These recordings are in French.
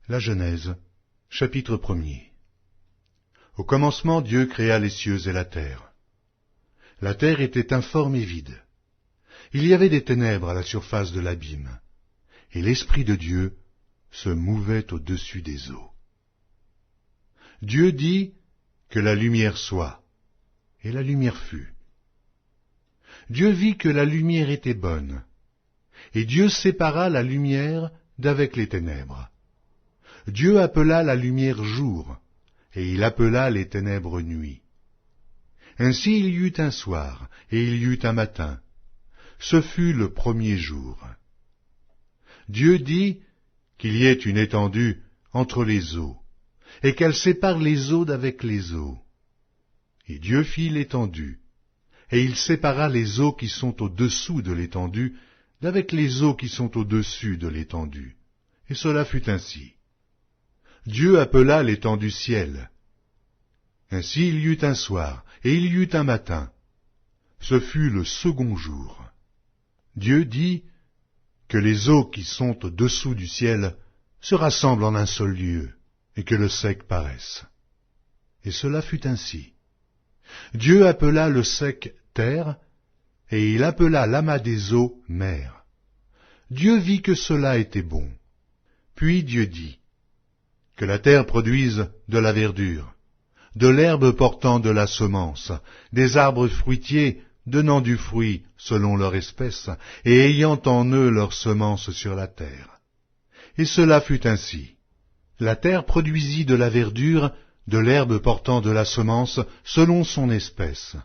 La Genèse, chapitre 1er. Au commencement, Dieu créa les cieux et la terre. La terre était informe et vide. Il y avait des ténèbres à la surface de l'abîme, et l'Esprit de Dieu se mouvait au-dessus des eaux. Dieu dit que la lumière soit, et la lumière fut. Dieu vit que la lumière était bonne, et Dieu sépara la lumière d'avec les ténèbres. Dieu appela la lumière jour, et il appela les ténèbres nuit. Ainsi il y eut un soir, et il y eut un matin. Ce fut le premier jour. Dieu dit qu'il y ait une étendue entre les eaux, et qu'elle sépare les eaux d'avec les eaux. Et Dieu fit l'étendue, et il sépara les eaux qui sont au-dessous de l'étendue d'avec les eaux qui sont au-dessus de l'étendue. Et cela fut ainsi. Dieu appela l'étendue ciel. Ainsi il y eut un soir, et il y eut un matin. Ce fut le second jour. Dieu dit que les eaux qui sont au-dessous du ciel se rassemblent en un seul lieu, et que le sec paraisse. Et cela fut ainsi. Dieu appela le sec terre, et il appela l'amas des eaux mer. Dieu vit que cela était bon. Puis Dieu dit que la terre produise de la verdure, de l'herbe portant de la semence, des arbres fruitiers donnant du fruit selon leur espèce, et ayant en eux leur semence sur la terre. Et cela fut ainsi. La terre produisit de la verdure, de l'herbe portant de la semence selon son espèce,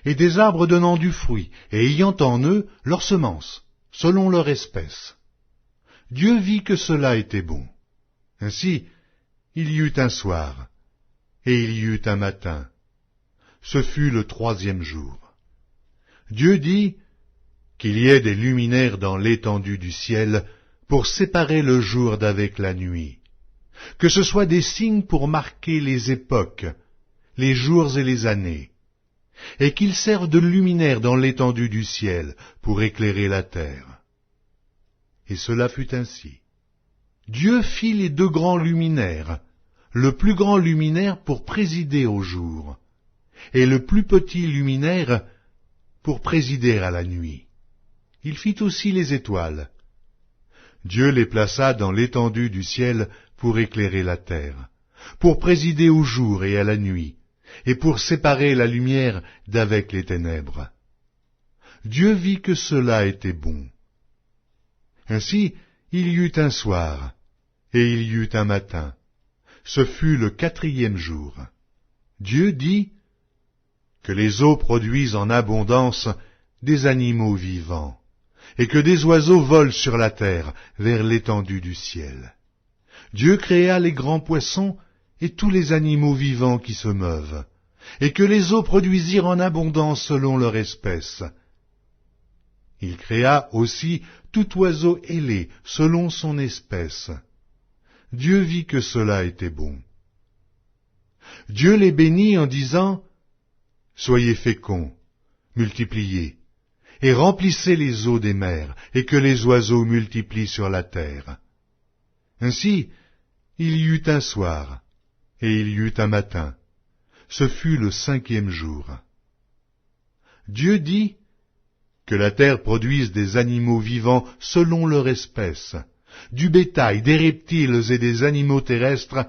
et des arbres donnant du fruit, et ayant en eux leur semence, selon leur espèce. Dieu vit que cela était bon. Ainsi, il y eut un soir, et il y eut un matin. Ce fut le troisième jour. Dieu dit qu'il y ait des luminaires dans l'étendue du ciel pour séparer le jour d'avec la nuit, que ce soit des signes pour marquer les époques, les jours et les années, et qu'ils servent de luminaires dans l'étendue du ciel pour éclairer la terre. Et cela fut ainsi. Dieu fit les deux grands luminaires, le plus grand luminaire pour présider au jour, et le plus petit luminaire pour présider à la nuit. Il fit aussi les étoiles. Dieu les plaça dans l'étendue du ciel pour éclairer la terre, pour présider au jour et à la nuit, et pour séparer la lumière d'avec les ténèbres. Dieu vit que cela était bon. Ainsi, il y eut un soir, et il y eut un matin. Ce fut le quatrième jour. Dieu dit que les eaux produisent en abondance des animaux vivants, et que des oiseaux volent sur la terre vers l'étendue du ciel. Dieu créa les grands poissons et tous les animaux vivants qui se meuvent, et que les eaux produisirent en abondance selon leur espèce. Il créa aussi tout oiseau ailé selon son espèce. Dieu vit que cela était bon. Dieu les bénit en disant « Soyez féconds, multipliez, et remplissez les eaux des mers, et que les oiseaux multiplient sur la terre. » Ainsi, il y eut un soir, et il y eut un matin. Ce fut le cinquième jour. Dieu dit que la terre produise des animaux vivants selon leur espèce, du bétail, des reptiles et des animaux terrestres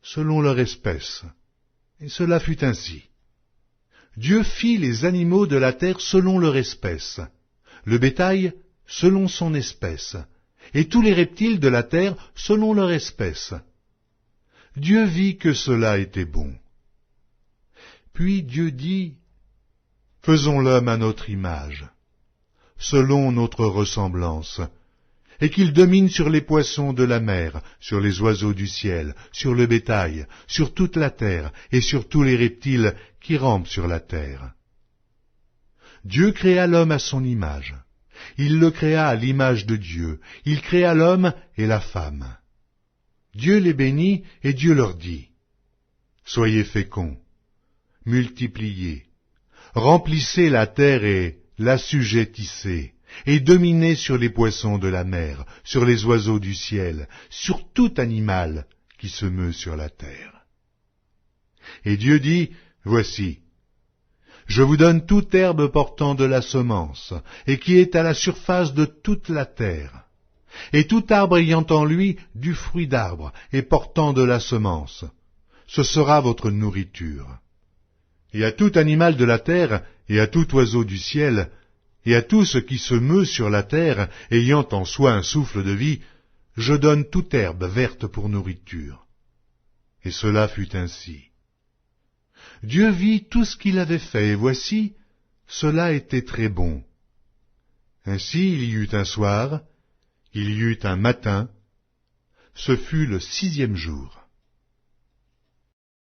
selon leur espèce. Et cela fut ainsi. Dieu fit les animaux de la terre selon leur espèce, le bétail selon son espèce, et tous les reptiles de la terre selon leur espèce. Dieu vit que cela était bon. Puis Dieu dit, « Faisons l'homme à notre image, selon notre ressemblance, et qu'il domine sur les poissons de la mer, sur les oiseaux du ciel, sur le bétail, sur toute la terre, et sur tous les reptiles qui rampent sur la terre. » Dieu créa l'homme à son image. Il le créa à l'image de Dieu. Il créa l'homme et la femme. Dieu les bénit, et Dieu leur dit, « Soyez féconds, multipliez, remplissez la terre et l'assujettissez, et dominez sur les poissons de la mer, sur les oiseaux du ciel, sur tout animal qui se meut sur la terre. Et Dieu dit, voici, je vous donne toute herbe portant de la semence, et qui est à la surface de toute la terre, et tout arbre ayant en lui du fruit d'arbre, et portant de la semence. Ce sera votre nourriture. Et à tout animal de la terre, et à tout oiseau du ciel, et à tout ce qui se meut sur la terre, ayant en soi un souffle de vie, je donne toute herbe verte pour nourriture. Et cela fut ainsi. Dieu vit tout ce qu'il avait fait, et voici, cela était très bon. Ainsi il y eut un soir, il y eut un matin, ce fut le 6e jour.